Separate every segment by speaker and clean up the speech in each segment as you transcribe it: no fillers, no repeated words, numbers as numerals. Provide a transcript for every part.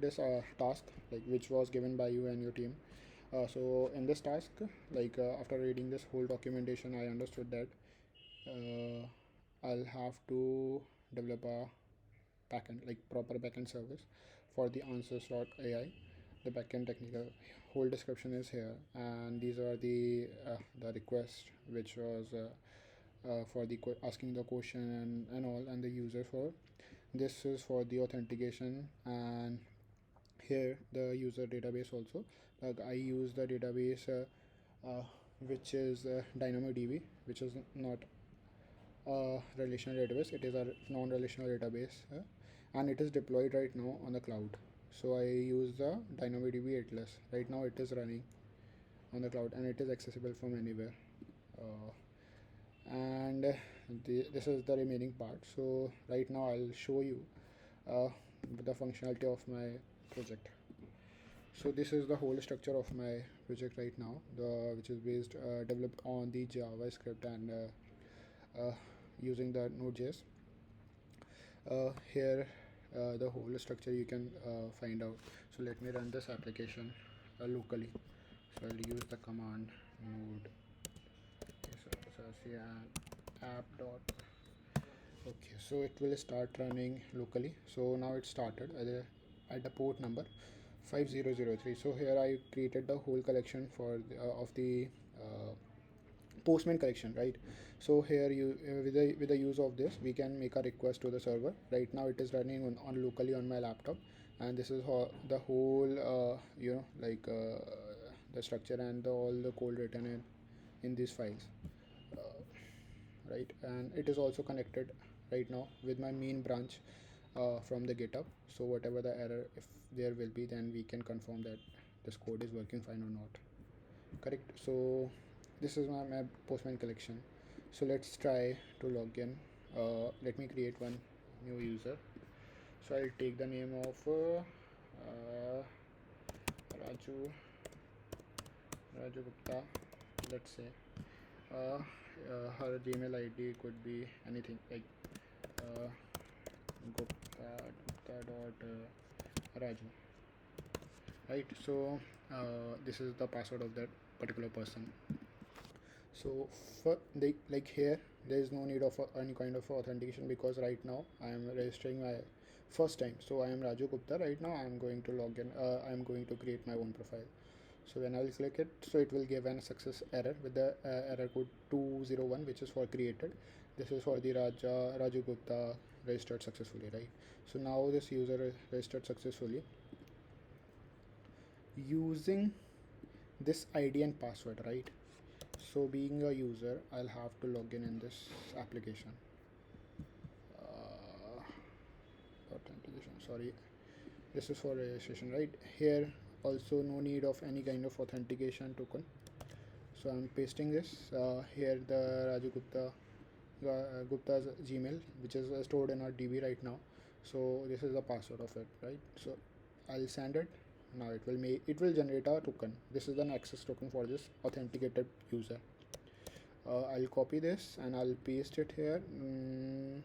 Speaker 1: this task like which was given by you and your team. So in this task, after reading this whole documentation, I understood that I'll have to develop a backend, like proper backend service for the answers.ai. The backend technical whole description is here, and these are the request which was for the asking the question and all, and the user for this is for the authentication. And here the user database also, like I use the database which is DynamoDB, which is not a relational database, it is a non-relational database, and it is deployed right now on the cloud. So I use the DynamoDB atlas. Right now it is running on the cloud and it is accessible from anywhere. And this is the remaining part. So right now I'll show you uh, the functionality of my project. So this is the whole structure of my project right now, which is based developed on the JavaScript and using the Node.js. Here the whole structure you can find out. So let me run this application locally. So I'll use the command node. So app dot. Okay, so it will start running locally. So now it started at the port number 5003. So here I created the whole collection for of the postman collection, right? So here you with the use of this we can make a request to the server. Right now it is running on locally on my laptop, and this is the whole the structure and all the code written in these files, right? And it is also connected right now with my main branch from the GitHub. So whatever the error, if there will be, then we can confirm that this code is working fine or not. Correct. So this is my postman collection. So let's try to log in. Let me create one new user. So I'll take the name of Raju Gupta, let's say. Her Gmail ID could be anything, like uh, Gupta dot Raju, right? So this is the password of that particular person. So for like here there is no need of any kind of authentication, because right now I am registering my first time. So I am Raju Gupta. Right now I am going to log in. I am going to create my own profile. So when I will click it, so it will give an success error with the error code 201, which is for created. This is for the Raju Gupta registered successfully, right? So now this user registered successfully using this ID and password, right? So being a user, I'll have to log in this application. Authentication, sorry, this is for registration, right? Here also no need of any kind of authentication token. So I'm pasting this here, the Raju Gupta's Gmail, which is stored in our DB right now. So this is the password of it, right? So I'll send it. Now it will generate a token. This is an access token for this authenticated user. I'll copy this and I'll paste it here.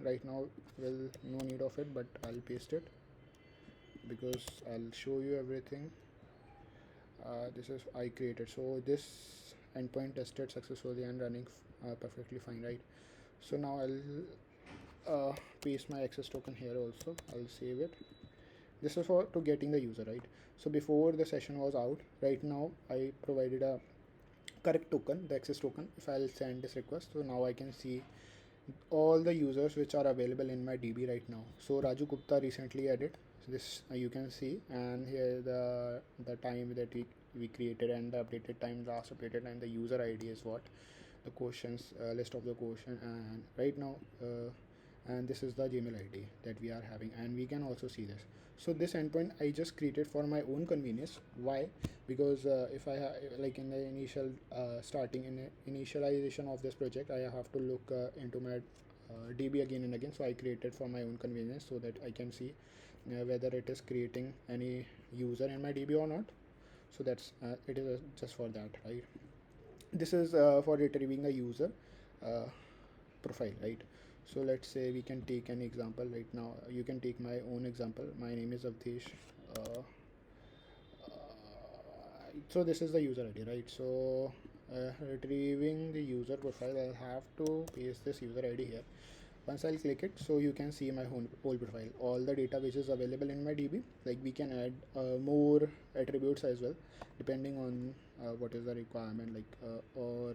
Speaker 1: Right now, well, no need of it, but I'll paste it because I'll show you everything. This is I created. So this endpoint tested successfully and running perfectly fine, right? So now I'll paste my access token here also. I'll save it. This is for to getting the user, right? So before the session was out, right now I provided a correct token, the access token. If I'll send this request, so now I can see all the users which are available in my DB right now. So Raju Gupta recently added, so this you can see, and here the time that we created and the updated time, last updated time, the user ID is what, the questions, list of the question, and right now and this is the Gmail ID that we are having, and we can also see this. So this endpoint I just created for my own convenience. Why? Because if I like in the initial starting in initialization of this project, I have to look into my DB again and again. So I created for my own convenience so that I can see whether it is creating any user in my DB or not. So that's it is just for that, right? This is for retrieving a user profile, right? So let's say we can take an example right now. You can take my own example. My name is Avdesh. uh, so this is the user ID, right? So retrieving the user profile, I'll have to paste this user ID here. Once I'll click it, so you can see my whole profile, all the data which is available in my DB. Like we can add more attributes as well, depending on what is the requirement. Or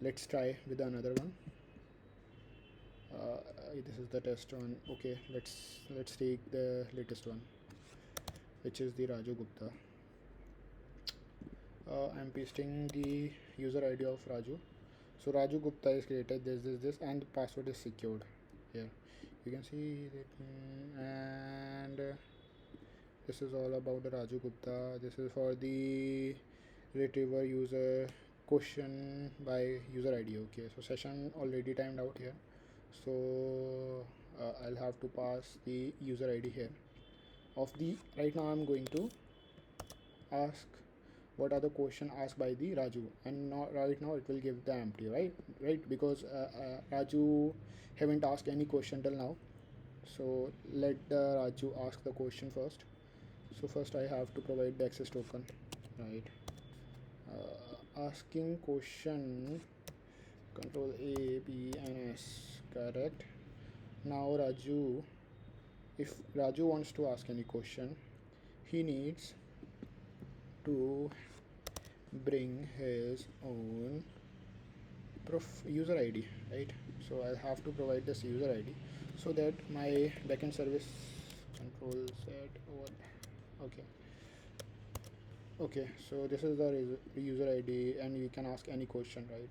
Speaker 1: let's try with another one. This is the test one. Okay, let's take the latest one, which is the Raju Gupta. I'm pasting the user ID of Raju. So Raju Gupta is created this, and the password is secured. Here you can see that, and this is all about the Raju Gupta. This is for the retriever user question by user ID. Okay, so session already timed out here. So I'll have to pass the user ID here. Of the right now, I'm going to ask what are the question asked by the Raju, and not right now it will give the empty, right, because Raju haven't asked any question till now. So let the Raju ask the question first. So first I have to provide the access token, right? Asking question, control A, B and S, correct. Now Raju, if Raju wants to ask any question, he needs to bring his own user ID, right? So I'll have to provide this user ID so that my backend service control set over. Okay, so this is the user ID, and you can ask any question, right?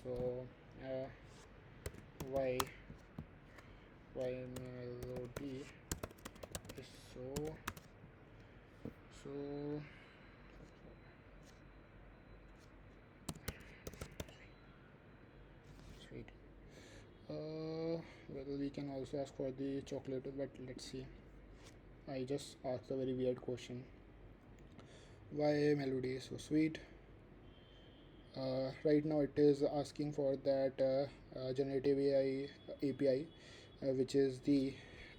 Speaker 1: So why melody is so sweet. Well, we can also ask for the chocolate, but let's see. I just asked a very weird question. Why melody is so sweet? Right now it is asking for that generative AI API, which is the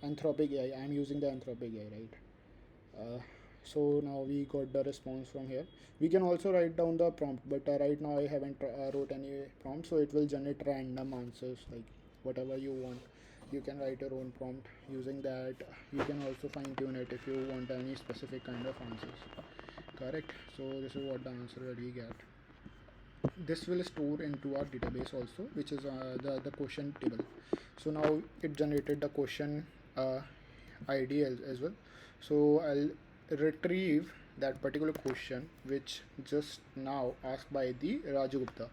Speaker 1: Anthropic AI. I'm using the Anthropic AI, right? So now we got the response from here. We can also write down the prompt, but right now I haven't wrote any prompt, so it will generate random answers, like whatever you want. You can write your own prompt using that. You can also fine tune it if you want any specific kind of answers, correct. So this is what the answer that we get. This will store into our database also, which is the question table. So now it generated the question ID as well. So I'll retrieve that particular question which just now asked by the Raju Gupta.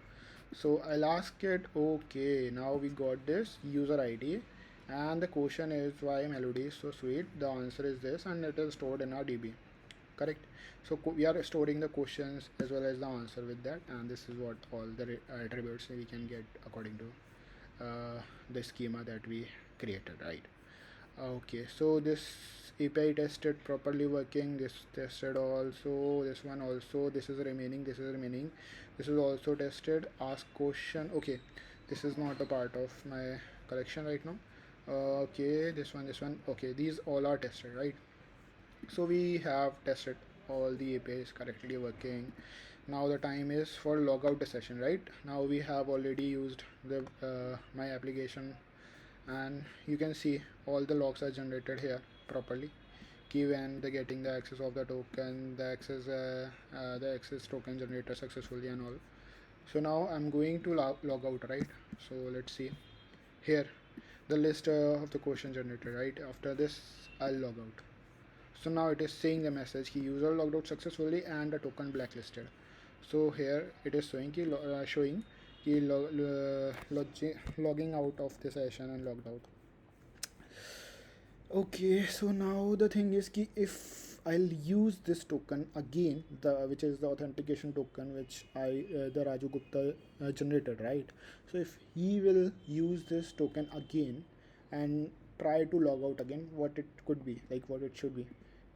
Speaker 1: So I'll ask it, okay, now we got this user ID, and the question is why melody is so sweet. The answer is this, and it is stored in our DB, correct. So we are storing the questions as well as the answer with that, and this is what all the attributes we can get according to the schema that we created, right? Okay, so this API tested properly working, this tested also, this one also, this is remaining, this is also tested. Ask question, okay, this is not a part of my collection right now. Okay, this one, okay, these all are tested, right? So we have tested all the APIs correctly working. Now the time is for logout the session, right? Now we have already used the my application, and you can see all the logs are generated here properly. Key when the getting the access of the token, the access token generator successfully and all. So now I'm going to log out, right? So let's see here the list of the question generated, right? After this I'll log out. So now it is saying the message ki user logged out successfully and the token blacklisted. So here it is showing ki logging out of the session and logged out. Okay, so now the thing is ki if I'll use this token again, which is the authentication token which the Raju Gupta generated, right? So if he will use this token again and try to log out again, what it could be, like what it should be,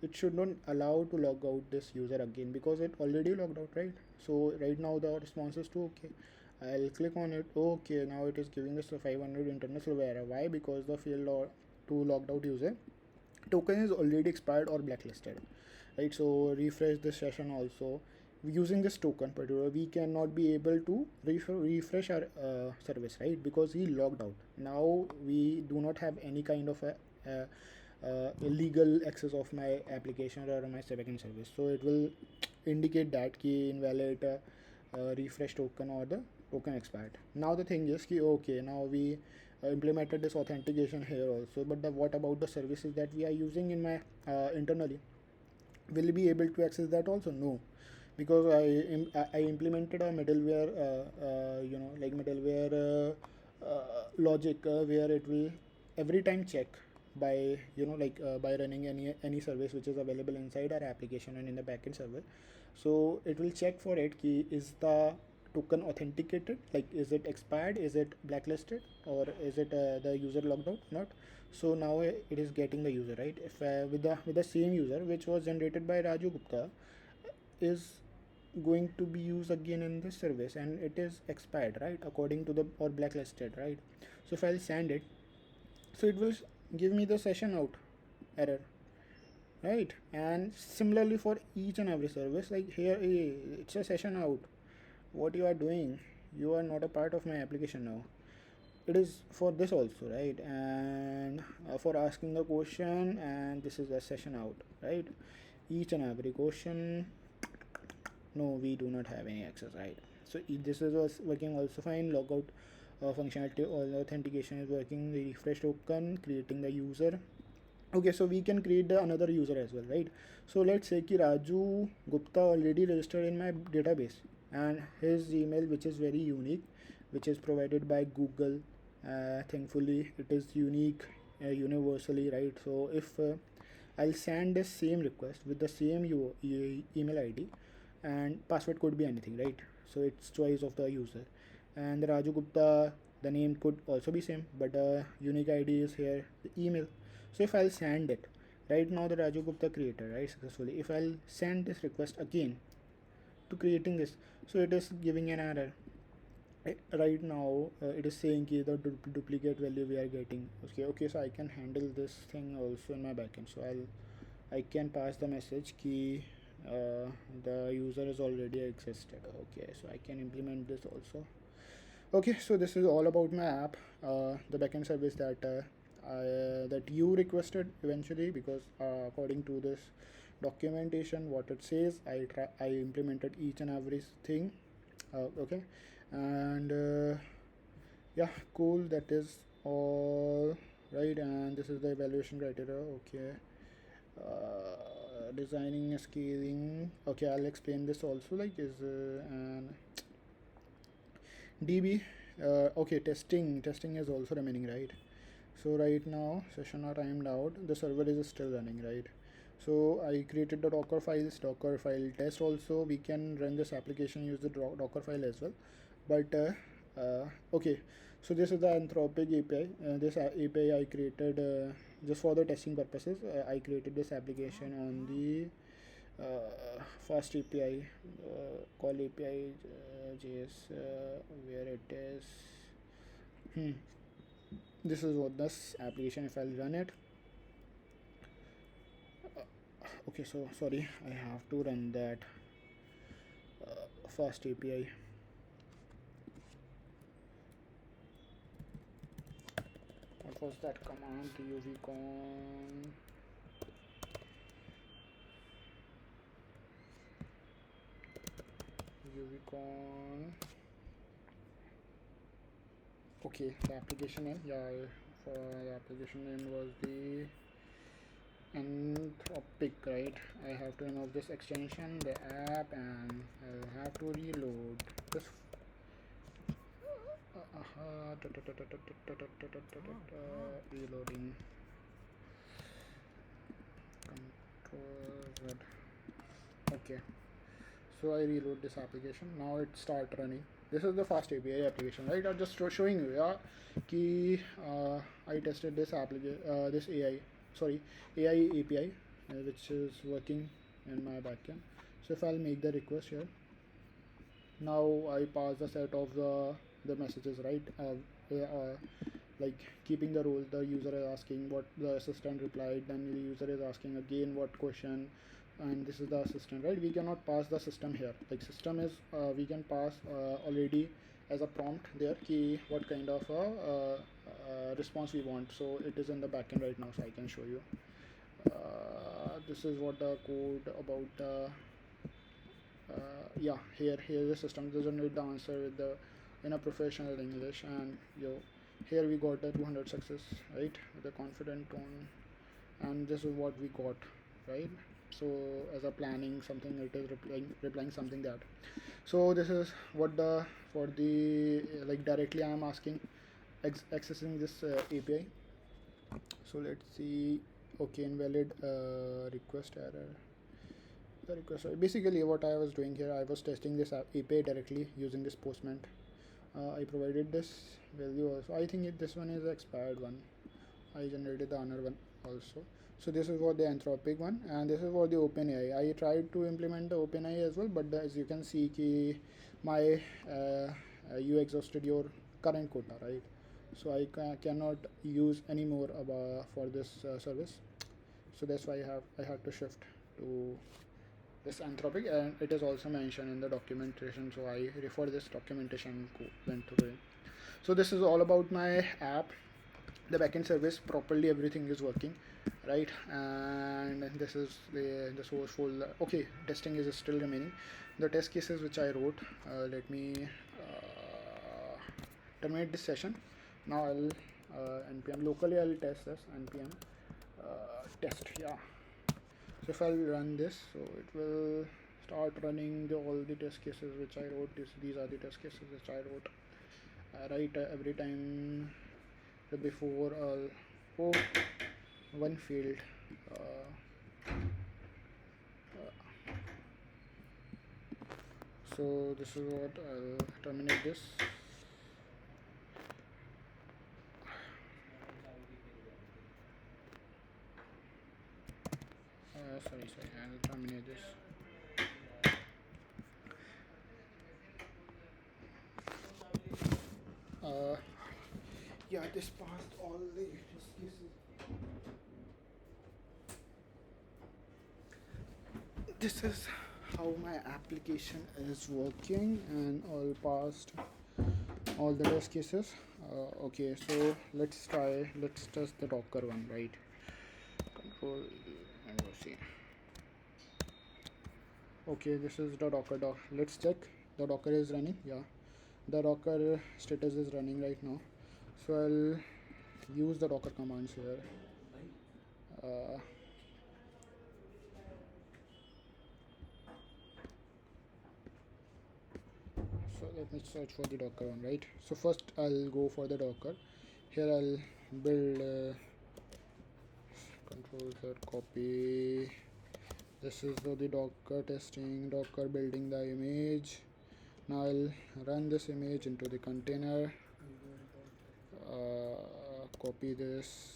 Speaker 1: it should not allow to log out this user again because it already logged out, right? So right now the response is to okay. I'll click on it. Okay, now it is giving us a 500 international error. Why? Because the field or to logged out user token is already expired or blacklisted, right? So refresh this session also. Using this token particular, we cannot be able to refresh our service, right? Because he logged out. Now we do not have any kind of a illegal access of my application or my backend service. So it will indicate that key invalid refresh token or the token expired. Now the thing is ki, okay, now we implemented this authentication here also, but what about the services that we are using in my internally? Will we be able to access that also? No, because I implemented a middleware, like middleware logic where it will every time check by by running any service which is available inside our application and in the backend server. So it will check for it ki is the token authenticated, like is it expired, is it blacklisted, or is it the user logged out not. So now it is getting the user, right? If with the same user which was generated by Raju Gupta is going to be used again in this service and it is expired, right, according to the or blacklisted, right? So if I'll send it, so it will give me the session out error, right? And similarly for each and every service, like here it's a session out. What you are doing, you are not a part of my application now. It is for this also, right? And for asking the question, and this is a session out, right? Each and every question, no, we do not have any access, right? So this is was working also fine. Logout functionality or authentication is working. The refresh token creating the user. Okay, so we can create another user as well, right? So let's say ki Raju Gupta already registered in my database and his email, which is very unique, which is provided by Google. Thankfully it is unique universally, right? So if I'll send the same request with the same email ID, and password could be anything, right? So it's choice of the user. And the Raju Gupta, the name could also be same, but the unique ID is here, the email. So if I'll send it right now, the Raju Gupta creator, right, successfully, if I'll send this request again to creating this, so it is giving an error. Right now it is saying ki the duplicate value we are getting. Okay, so I can handle this thing also in my backend. So I can pass the message ki the user is already existed. Okay, so I can implement this also. Okay, so this is all about my app, the backend service that you requested eventually, because according to this documentation what it says, I implemented each and everything. Okay, and yeah, cool, that is all right. And this is the evaluation criteria. Okay, designing scaling. Okay, I'll explain this also, like is an db. Okay, testing is also remaining, right? So right now session are timed out, the server is still running, right? So I created the docker files, docker file test also. We can run this application use the docker file as well, but okay, so this is the Anthropic API. This API I created just for the testing purposes. I created this application on the fast API, call API JS, where it is. This is what this application, if I'll run it. Okay, so sorry, I have to run that fast API. What was that command? UVcon. Okay, the application name, yeah, for the application name was the Anthropic, right? I have to remove this extension, the app, and I'll have to reload this. Reloading. Control Z. Okay, so I reload this application. Now it start running. This is the fast API application, right? I'm just showing you, yeah, ki I tested this application, this AI API, which is working in my backend. So if I'll make the request here, now I pass the set of the messages, right? like keeping the role. The user is asking what the assistant replied, then the user is asking again what question, and this is the assistant, right? We cannot pass the system here. Like system is we can pass already as a prompt there key what kind of response we want. So it is in the backend right now, so I can show you. This is what the code about yeah, here the system doesn't need the answer with the in a professional English, and here we got the 200 success, right, with a confident tone, and this is what we got, right? So as a planning something, it is replying something that. So this is what the for the like directly I am asking accessing this API. So let's see. Okay, invalid request error. The request, basically what I was doing here, I was testing this API directly using this postman. I provided this value also. I think this one is the expired one. I generated the another one also. So this is for the Anthropic one, and this is for the OpenAI. I tried to implement the OpenAI as well, but as you can see, my you exhausted your current quota, right? So I cannot use any more for this service. So that's why I had to shift to this Anthropic, and it is also mentioned in the documentation. So I refer this documentation went through it. So this is all about my app. The backend service properly, everything is working, right? And this is the source folder. Okay, testing is still remaining. The test cases which I wrote. Let me terminate this session. Now I'll npm locally. I'll test this npm test. Yeah. So if I'll run this, so it will start running all the test cases which I wrote. These are the test cases which I wrote. Right, every time before oh, one failed. So this is what I'll terminate this. Sorry, I'll terminate this. Yeah, this passed all the test cases. This is how my application is working, and all passed all the test cases. Okay, so let's test the Docker one, right? Control and we'll see. Okay, this is the Docker let's check the Docker is running. Yeah, the Docker status is running right now. So I'll use the Docker commands here. So let me search for the Docker one, right? So first I'll go for the Docker. Here I'll build control Z copy. This is the Docker testing, Docker building the image. Now I'll run this image into the container, copy this,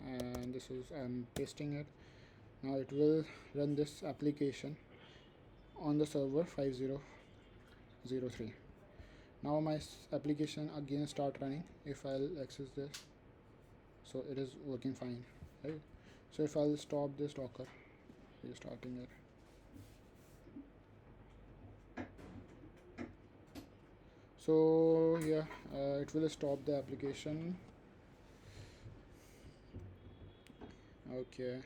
Speaker 1: and this is I'm pasting it. Now it will run this application on the server 5003. Now my application again start running. If I'll access this, so it is working fine, right? So if I'll stop this Docker, restarting it. So yeah, it will stop the application. Okay,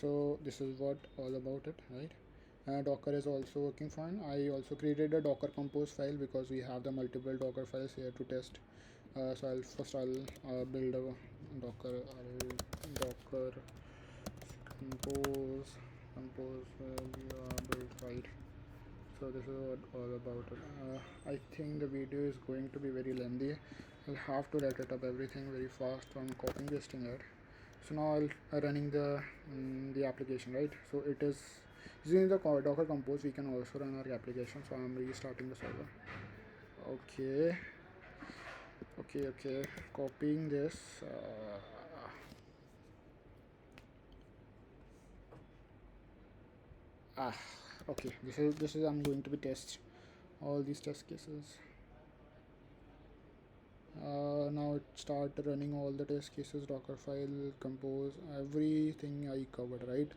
Speaker 1: so this is what all about it, right? Docker is also working fine. I also created a Docker compose file because we have the multiple Docker files here to test. So I'll build a Docker Docker compose build, right? So this is what all about it. I think the video is going to be very lengthy. I'll have to write it up everything very fast. So I'm copying pasting it. So now I'll running the application, right? So it is using the Docker compose. We can also run our application. So I'm restarting the server. Okay, copying this. Okay, this is I'm going to be test all these test cases. Now it start running all the test cases, Docker file, compose, everything I covered, right?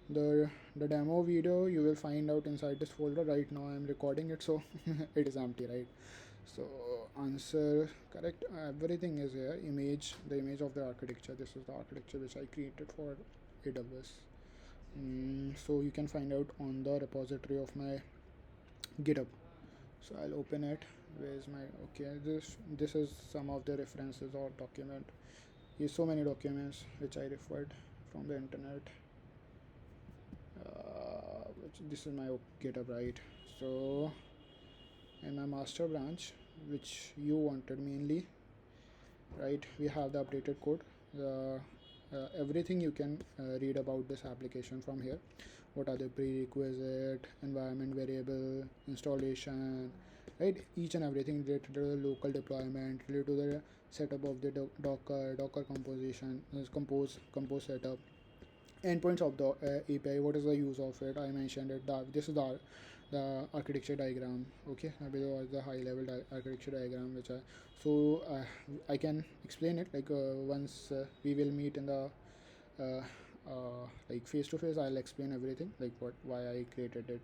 Speaker 1: The demo video you will find out inside this folder. Right now I'm recording it, so it is empty, right? So answer correct, everything is here. The image of the architecture, this is the architecture which I created for AWS. So you can find out on the repository of my GitHub. So I'll open it. Where's my, okay, this is some of the references or document. Here's so many documents which I referred from the internet. This is my GitHub, right? So in my master branch, which you wanted mainly, right, we have the updated code. Everything you can read about this application from here. What are the prerequisite, environment variable, installation, right? Each and everything related to the local deployment, related to the setup of the Docker composition, compose setup, endpoints of the API. What is the use of it? I mentioned it. This is the architecture diagram. Okay, below is the high level architecture diagram, which I can explain it like once we will meet in the like face to face. I'll explain everything, like why I created it,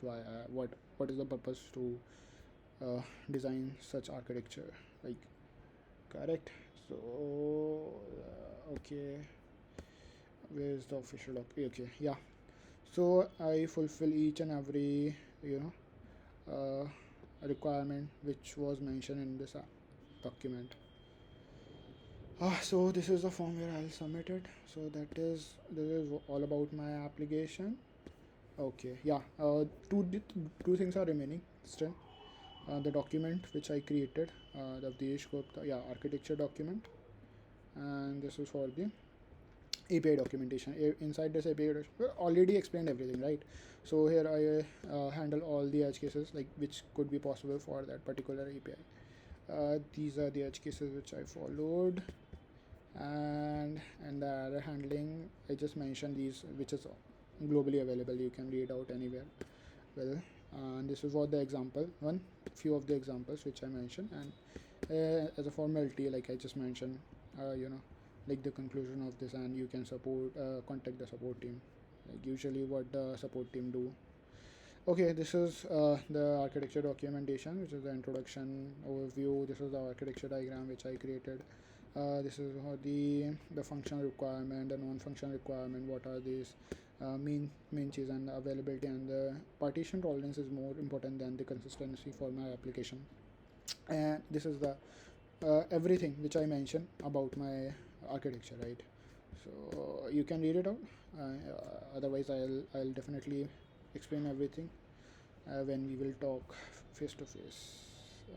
Speaker 1: what is the purpose to design such architecture, like correct. So okay, where's the official doc? Okay, yeah. So I fulfill each and every you know requirement which was mentioned in this document. So this is the form where I'll submit it. So this is all about my application. Okay, yeah. Two things are remaining still. The document which I created, the Avdesh Gupta, yeah, architecture document, and this is for the API documentation. Inside this API, we already explained everything, right? So here I handle all the edge cases like which could be possible for that particular API. These are the edge cases which I followed, and the error handling I just mentioned these, which is globally available. You can read out anywhere. Well, and this is what the example one few of the examples which I mentioned, and as a formality, like I just mentioned, like the conclusion of this, and you can contact the support team, like usually what the support team do. Okay, this is the architecture documentation, which is the introduction overview. This is the architecture diagram which I created. This is how the function requirement, the non-function requirement. What are these main cheese, and the availability and the partition tolerance is more important than the consistency for my application. And this is the everything which I mentioned about my architecture, right? So you can read it out. Otherwise, I'll definitely explain everything when we will talk face to face.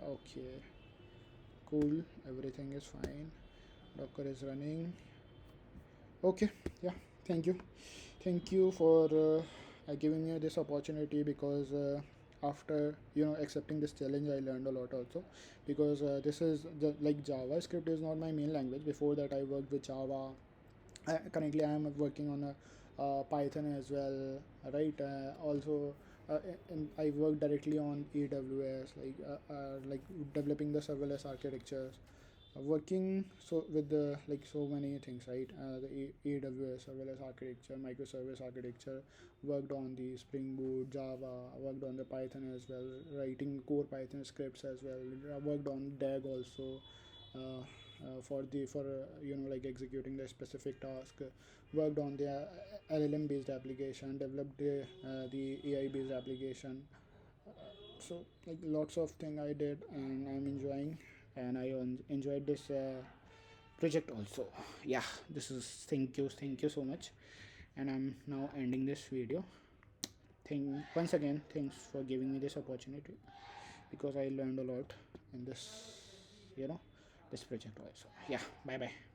Speaker 1: Okay, cool. Everything is fine. Docker is running. Okay, yeah. Thank you for giving me this opportunity, because after accepting this challenge, I learned a lot also, because this is like JavaScript is not my main language. Before that, I worked with Java. Currently I am working on a Python as well, right? Also, and I work directly on AWS, like developing the serverless architectures, working so with the like so many things, right? The AWS serverless architecture, microservice architecture, worked on the Spring Boot, Java, worked on the Python as well, writing core Python scripts as well. I worked on DAG also, for like executing the specific task. Worked on the LLM based application, developed the AI based application. So like lots of thing I did, and I'm enjoying, and I enjoyed this project also. Yeah, this is thank you so much, and I'm now ending this video. Once again, thanks for giving me this opportunity, because I learned a lot in this, this project also. Yeah, bye bye.